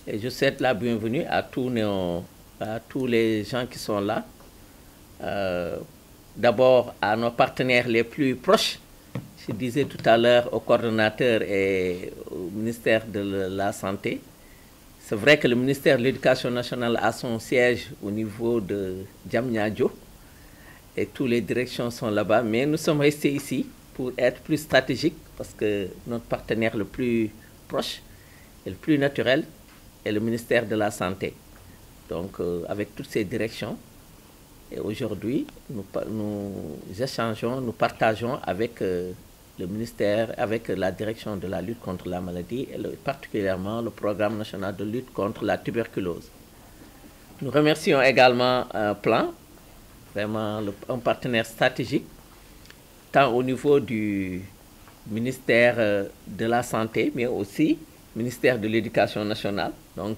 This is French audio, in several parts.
Et je souhaite la bienvenue à tous les gens qui sont là. D'abord à nos partenaires les plus proches. Je disais tout à l'heure au coordonnateur et au ministère de la Santé. C'est vrai que le ministère de l'Éducation nationale a son siège au niveau de Diamniadio et toutes les directions sont là-bas, mais nous sommes restés ici pour être plus stratégiques parce que notre partenaire le plus proche et le plus naturel est le ministère de la Santé. Donc avec toutes ces directions, et aujourd'hui nous échangeons, nous partageons avec le ministère, avec la direction de la lutte contre la maladie et particulièrement le programme national de lutte contre la tuberculose. Nous remercions également Plan, vraiment un partenaire stratégique, tant au niveau du ministère de la Santé, mais aussi ministère de l'Éducation nationale. Donc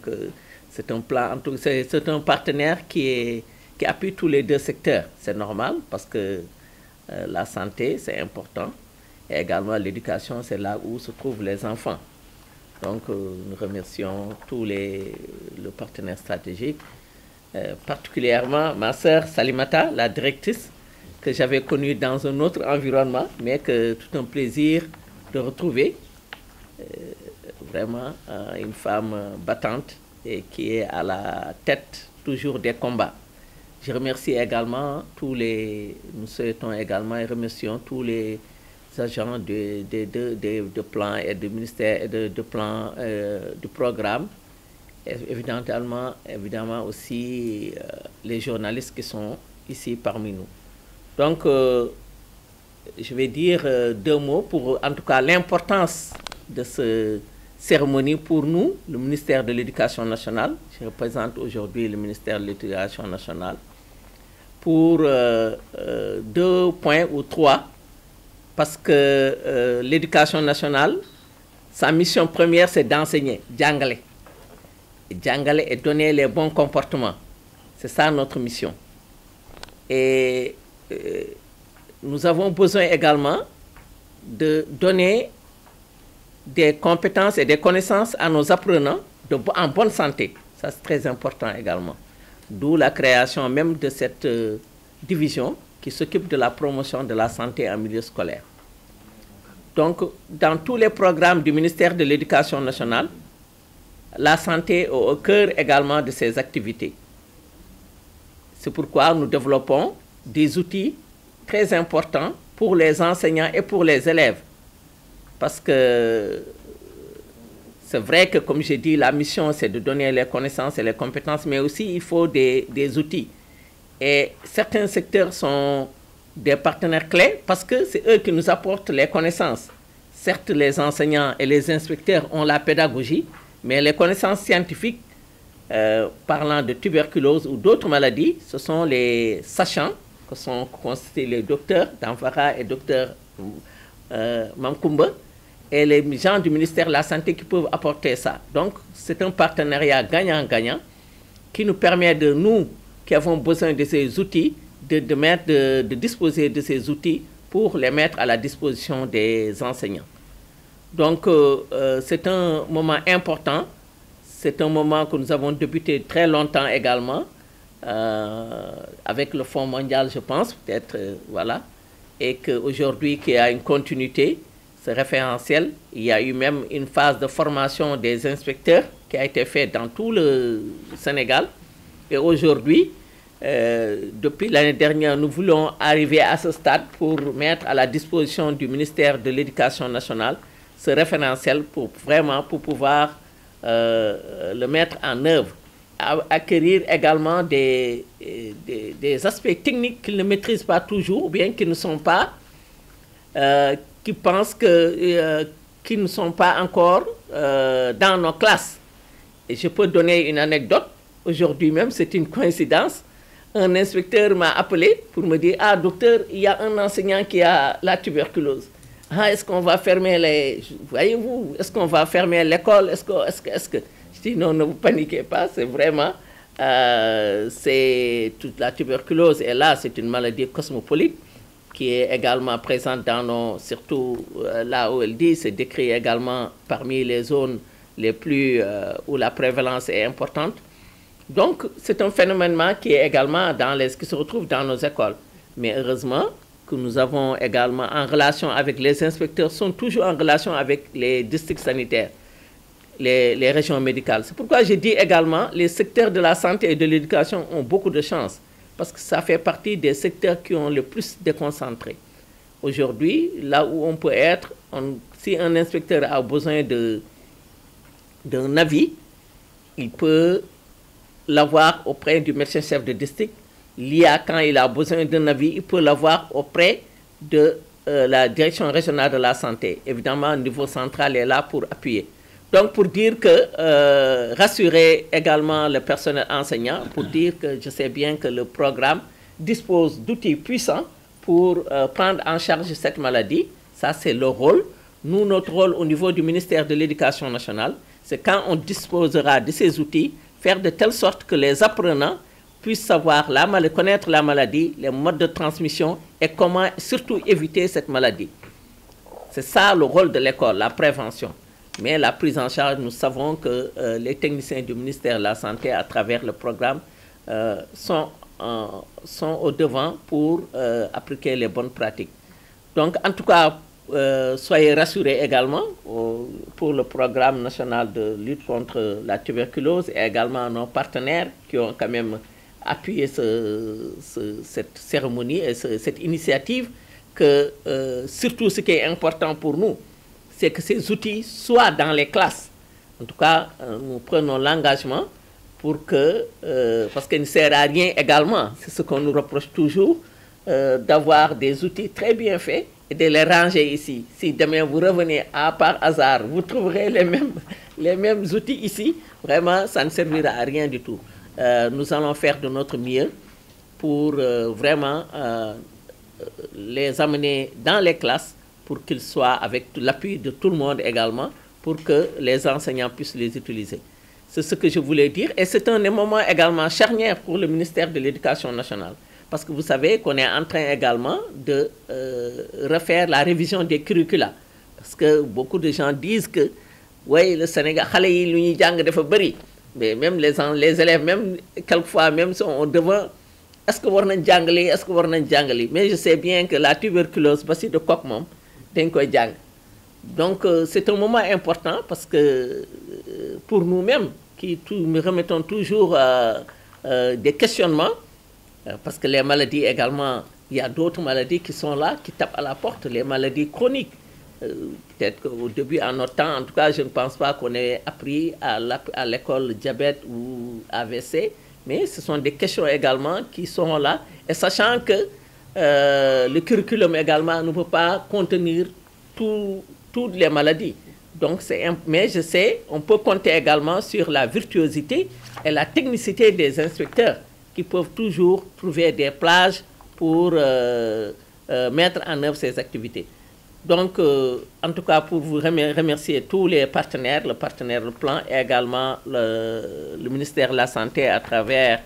c'est un plan, c'est un partenaire qui appuie tous les deux secteurs. C'est normal parce que la santé, c'est important. Et également l'éducation, c'est là où se trouvent les enfants. Donc nous remercions tous le partenaire stratégique, particulièrement ma sœur Salimata, la directrice, que j'avais connue dans un autre environnement, mais que tout un plaisir de retrouver. Vraiment une femme battante et qui est à la tête toujours des combats. Je remercie également nous souhaitons également et remercions tous les agents de plan et du ministère et de plan du programme, et évidemment aussi les journalistes qui sont ici parmi nous. Donc je vais dire deux mots pour en tout cas l'importance de cette cérémonie pour nous, le ministère de l'Éducation nationale. Je représente aujourd'hui le ministère de l'Éducation nationale pour 2 points ou 3. Parce que l'éducation nationale, sa mission première, c'est d'enseigner, jàngale. Jàngale et donner les bons comportements. C'est ça notre mission. Et nous avons besoin également de donner des compétences et des connaissances à nos apprenants en bonne santé. Ça, c'est très important également. D'où la création même de cette division qui s'occupe de la promotion de la santé en milieu scolaire. Donc, dans tous les programmes du ministère de l'Éducation nationale, la santé est au cœur également de ces activités. C'est pourquoi nous développons des outils très importants pour les enseignants et pour les élèves. Parce que c'est vrai que, comme j'ai dit, la mission, c'est de donner les connaissances et les compétences, mais aussi il faut des outils. Et certains secteurs sont des partenaires clés parce que c'est eux qui nous apportent les connaissances. Certes, les enseignants et les inspecteurs ont la pédagogie, mais les connaissances scientifiques, parlant de tuberculose ou d'autres maladies, ce sont les sachants, que sont constitués les docteurs Danfara et docteur Mamkoumba, et les gens du ministère de la Santé qui peuvent apporter ça. Donc, c'est un partenariat gagnant-gagnant qui nous permet de nous, qui avons besoin de ces outils, de disposer de ces outils pour les mettre à la disposition des enseignants. Donc, c'est un moment important. C'est un moment que nous avons débuté très longtemps également, avec le Fonds mondial, je pense, peut-être, voilà. Et qu'aujourd'hui, qu'il y a une continuité, c'est référentiel. Il y a eu même une phase de formation des inspecteurs qui a été faite dans tout le Sénégal. Et aujourd'hui, depuis l'année dernière, nous voulons arriver à ce stade pour mettre à la disposition du ministère de l'Éducation nationale ce référentiel pour pouvoir le mettre en œuvre. Acquérir également des aspects techniques qu'ils ne maîtrisent pas toujours, ou bien qui ne sont pas, qui pensent qu'ils ne sont pas encore dans nos classes. Et je peux donner une anecdote. Aujourd'hui même, c'est une coïncidence. Un inspecteur m'a appelé pour me dire « Ah, docteur, il y a un enseignant qui a la tuberculose. Ah, est-ce qu'on va fermer les... Voyez-vous, est-ce qu'on va fermer l'école? Est-ce que... » Je dis « Non, ne vous paniquez pas, c'est vraiment... toute la tuberculose est là, c'est une maladie cosmopolite qui est également présente dans nos... Surtout là où elle dit, c'est décrit également parmi les zones où la prévalence est importante. Donc, c'est un phénomène qui est également qui se retrouve dans nos écoles. Mais heureusement que nous avons également en relation avec les inspecteurs, sont toujours en relation avec les districts sanitaires, les régions médicales. C'est pourquoi je dis également les secteurs de la santé et de l'éducation ont beaucoup de chance, parce que ça fait partie des secteurs qui ont le plus déconcentré. Aujourd'hui, là où on peut être, si un inspecteur a besoin d'un avis, il peut l'avoir auprès du médecin-chef de district. L'IA, quand il a besoin d'un avis, il peut l'avoir auprès de la direction régionale de la santé. Évidemment, le niveau central est là pour appuyer. Donc, pour dire que, rassurer également le personnel enseignant, pour dire que je sais bien que le programme dispose d'outils puissants pour prendre en charge cette maladie. Ça, c'est le rôle. Nous, notre rôle au niveau du ministère de l'Éducation nationale, c'est quand on disposera de ces outils, faire de telle sorte que les apprenants puissent savoir connaître la maladie, les modes de transmission et comment surtout éviter cette maladie. C'est ça le rôle de l'école, la prévention. Mais la prise en charge, nous savons que les techniciens du ministère de la Santé, à travers le programme, sont au devant pour appliquer les bonnes pratiques. Donc, en tout cas, soyez rassurés également pour le programme national de lutte contre la tuberculose et également nos partenaires qui ont quand même appuyé cette cérémonie et cette initiative, que surtout ce qui est important pour nous, c'est que ces outils soient dans les classes. En tout cas, nous prenons l'engagement pour que, parce qu'il ne sert à rien également, c'est ce qu'on nous reproche toujours, d'avoir des outils très bien faits et de les ranger ici. Si demain vous revenez par hasard, vous trouverez les mêmes outils ici, vraiment, ça ne servira à rien du tout. Nous allons faire de notre mieux pour vraiment les amener dans les classes pour qu'ils soient avec l'appui de tout le monde également, pour que les enseignants puissent les utiliser. C'est ce que je voulais dire. Et c'est un moment également charnière pour le ministère de l'Éducation nationale. Parce que vous savez qu'on est en train également de refaire la révision des curricula. Parce que beaucoup de gens disent que, oui, le Sénégal, mais même les élèves, même quelquefois, même sont devant, est-ce que war nañ jàngale, est-ce que war nañ jàngale? Mais je sais bien que la tuberculose, basi de coq moom, dañ koy jàng. Donc, c'est un moment important parce que pour nous-mêmes, qui nous remettons toujours des questionnements, parce que les maladies également, il y a d'autres maladies qui sont là, qui tapent à la porte, les maladies chroniques. Peut-être qu'au début, en notre temps, en tout cas, je ne pense pas qu'on ait appris à l'école diabète ou AVC, mais ce sont des questions également qui sont là, et sachant que le curriculum également ne peut pas contenir toutes les maladies. Donc, mais je sais, on peut compter également sur la virtuosité et la technicité des inspecteurs qui peuvent toujours trouver des plages pour mettre en œuvre ces activités. Donc, en tout cas, pour vous remercier tous les partenaires, le partenaire Le Plan et également le ministère de la Santé à travers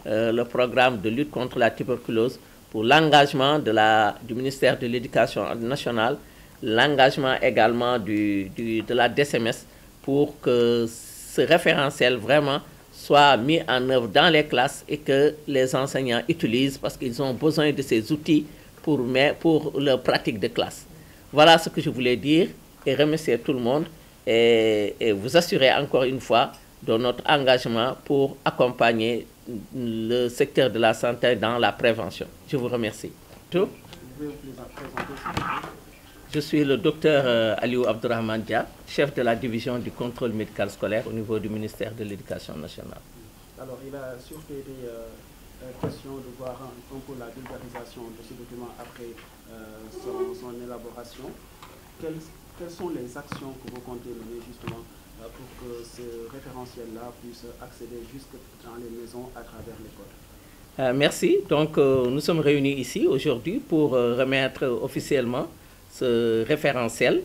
le programme de lutte contre la tuberculose, pour l'engagement du ministère de l'Éducation nationale, l'engagement également de la DSMS pour que ce référentiel vraiment soit mis en œuvre dans les classes et que les enseignants utilisent parce qu'ils ont besoin de ces outils pour leur pratique de classe. Voilà ce que je voulais dire et remercier tout le monde et vous assurer encore une fois de notre engagement pour accompagner le secteur de la santé dans la prévention. Je vous remercie. Tout. Je suis le docteur Aliou Abdourahmane Dia, chef de la division du contrôle médical scolaire au niveau du ministère de l'Éducation nationale. Alors, il a surtout été question de voir un peu la vulgarisation de ce document après son élaboration. Quelles sont les actions que vous comptez mener justement pour que ce référentiel-là puisse accéder jusque dans les maisons à travers l'école? Merci. Donc, nous sommes réunis ici aujourd'hui pour remettre officiellement ce référentiel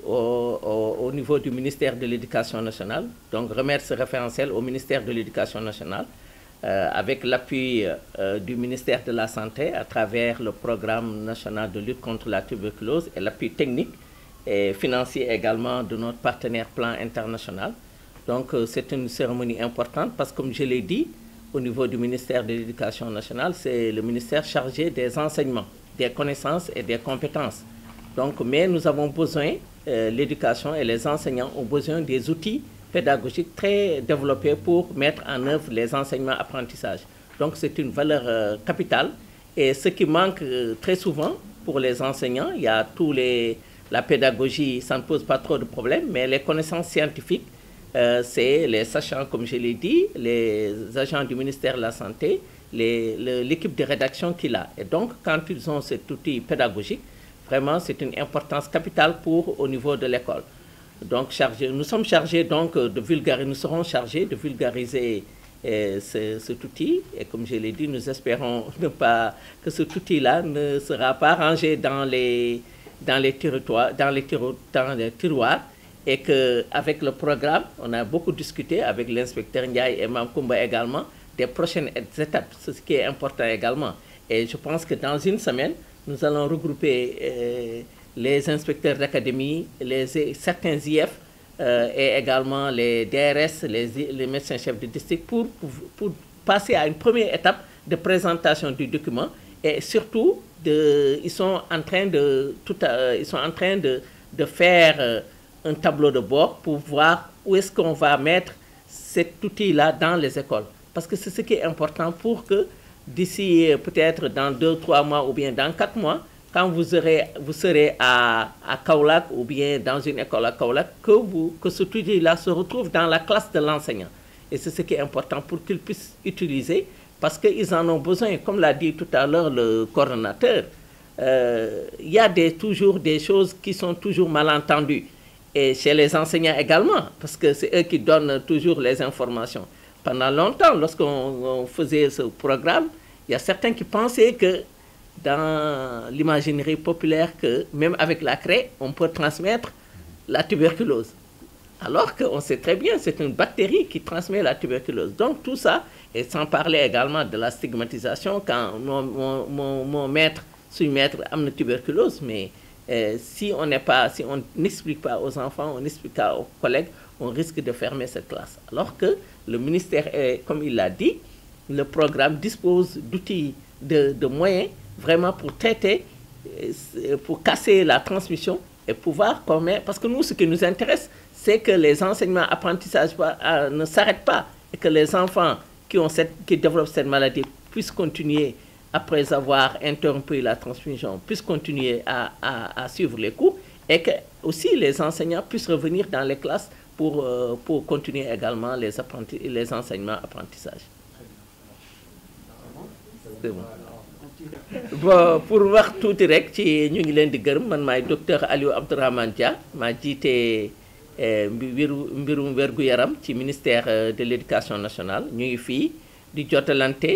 au niveau du ministère de l'Éducation nationale. Donc, remettre ce référentiel au ministère de l'Éducation nationale avec l'appui du ministère de la Santé à travers le programme national de lutte contre la tuberculose et l'appui technique et financier également de notre partenaire Plan International. Donc c'est une cérémonie importante parce que comme je l'ai dit, au niveau du ministère de l'Éducation nationale, c'est le ministère chargé des enseignements, des connaissances et des compétences. Donc, mais nous avons besoin, l'éducation et les enseignants ont besoin des outils pédagogiques très développés pour mettre en œuvre les enseignements apprentissages. Donc c'est une valeur capitale et ce qui manque très souvent pour les enseignants, il y a la pédagogie, ça ne pose pas trop de problèmes, mais les connaissances scientifiques, c'est les sachants, comme je l'ai dit, les agents du ministère de la Santé, l'équipe de rédaction qu'il a. Et donc, quand ils ont cet outil pédagogique, vraiment, c'est une importance capitale au niveau de l'école. Donc, nous sommes chargés donc nous serons chargés de vulgariser cet outil. Et comme je l'ai dit, nous espérons que cet outil-là ne sera pas rangé dans les tiroirs. Et qu'avec le programme, on a beaucoup discuté avec l'inspecteur Ndiaye et Mme Koumba également des prochaines étapes, ce qui est important également. Et je pense que dans une semaine, nous allons regrouper les inspecteurs d'académie, certains IF et également les DRS, les médecins-chefs de district pour passer à une première étape de présentation du document. Et surtout, ils sont en train de faire un tableau de bord pour voir où est-ce qu'on va mettre cet outil-là dans les écoles. Parce que c'est ce qui est important pour que d'ici peut-être dans 2-3 mois ou bien dans 4 mois, quand vous serez à Kaolack ou bien dans une école à Kaolack, que cet outil-là se retrouve dans la classe de l'enseignant. Et c'est ce qui est important pour qu'ils puissent utiliser parce qu'ils en ont besoin. Comme l'a dit tout à l'heure le coordonnateur, il y a toujours des choses qui sont toujours mal entendues. Et chez les enseignants également, parce que c'est eux qui donnent toujours les informations. Pendant longtemps, lorsqu'on faisait ce programme, il y a certains qui pensaient que dans l'imaginerie populaire, que même avec la craie, on peut transmettre la tuberculose. Alors qu'on sait très bien, c'est une bactérie qui transmet la tuberculose. Donc tout ça, et sans parler également de la stigmatisation, quand mon maître, maître a une tuberculose, mais si on n'explique pas aux enfants, on n'explique pas aux collègues, on risque de fermer cette classe. Alors que le ministère, comme il l'a dit, le programme dispose d'outils, de moyens vraiment pour traiter, pour casser la transmission et pouvoir, parce que nous, ce qui nous intéresse, c'est que les enseignements apprentissages ne s'arrêtent pas et que les enfants qui développent cette maladie puissent continuer après avoir interrompu la transmission, puissent continuer à suivre les cours et que aussi les enseignants puissent revenir dans les classes pour continuer également les enseignements apprentissages. C'est bon. Bon, pour wax tuuti rek ci ñu ngi leen di gërëm man maay docteur Aliou Abdourahmane Dia maa jiite mbirum wergu yaram ci ministère de l'éducation nationale ñu ngi fii di jotalante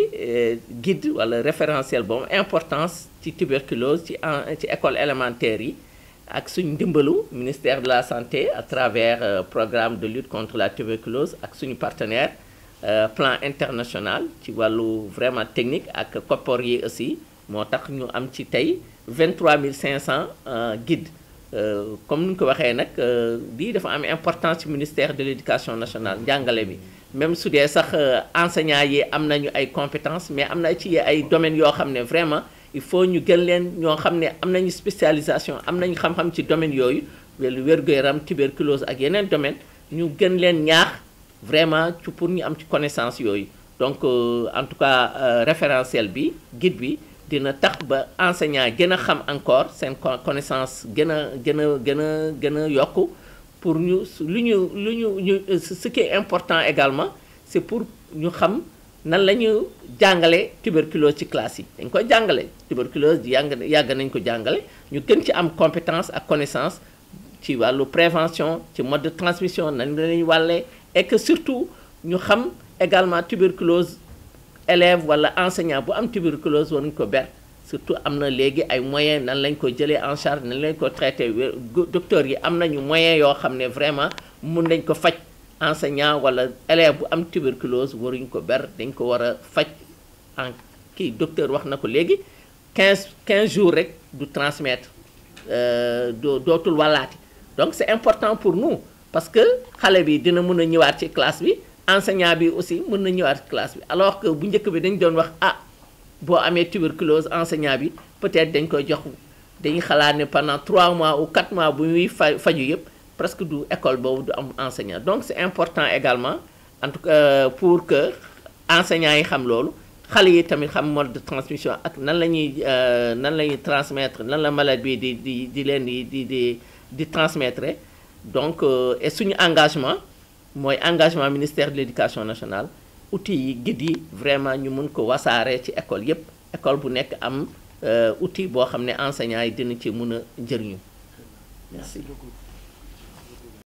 guide wala référentiel boobu importance ci tuberculose ci école élémentaire yi ak suñu ndimbalu ministère de la santé à travers programme de lutte contre la tuberculose ak suñu partenaire plan international ci wàllu vraiment technique ak koppor yi aussi moo tax ñu am ci tey 23 500 guides comme ni ñu ko waxee nag bii dafa am importance ci ministère de l'éducation nationale njàngale bi même su dee sax enseignants yi am nañu ay compétences mais am na ci ay domaines yoo xam ne vraiment il faut ñu gën leen ñoo xam ne am nañu spécialisation am nañu xam-xam ci domaine yooyu wér-gu-yaram tuberculose ak yeneen domaine ñu gën leen ñaax vraiment pour ñu am ci connaissance yooyu donc en tout cas référentiel bi guide bi dina tax ba enseignant gën a xam encore seen connaissance gën a yokku pour ñu ce qui est important également c'est pour ñu xam nan la ñu jàngale tuberculose ci classe yi dañ koy jàngale tuberculose yàgg nañ ko jàngale ñu gën ci am compétence ak connaissance ci wàllu prévention ci mode de transmission nan lañuy wàllee et que surtout ñu xam également tuberculose élève wala enseignant bu am tuberculose war nañu ko ber surtout am na léegi ay moyens nan lañ ko jëlee en charge nan lañ ko traité docteurs yi am nañu moyens yoo xam ne vraiment mun nañ ko faj enseignant wala élève bu am tuberculose waruñu ko ber dañ ko war a faj en kii docteur wax na ko léegi 15 jours rek du transmettre dootul wàllaati. Donc c'est important pour nous parce que xale bi dina mën a ñëwaat ci classe bi, enseignant bi aussi mën na ñëwaat ci classe bi, alors que bu njëkk bi dañ doon wax boo amee tuberculose enseignant bi peut-être dañ koy jox, dañuy xalaat ne pendant 3 mois ou 4 mois bu muy faju yëpp presque du école boobu du am enseignant. Donc c'est important également en tout cas pour que enseignants yi xam loolu, xale yi tamit xam mode de transmission ak nan la ñuy transmettre, nan la maladie bi di leen di transmettre. Donc et suñu engagement mooy engagement ministère de l'éducation nationale, outils yi guide yi vraiment ñu mën ko wasaare ci école yépp, école bu nekk am outil boo xam ne enseignants yi dina ci mën a njëriñu. Merci beaucoup.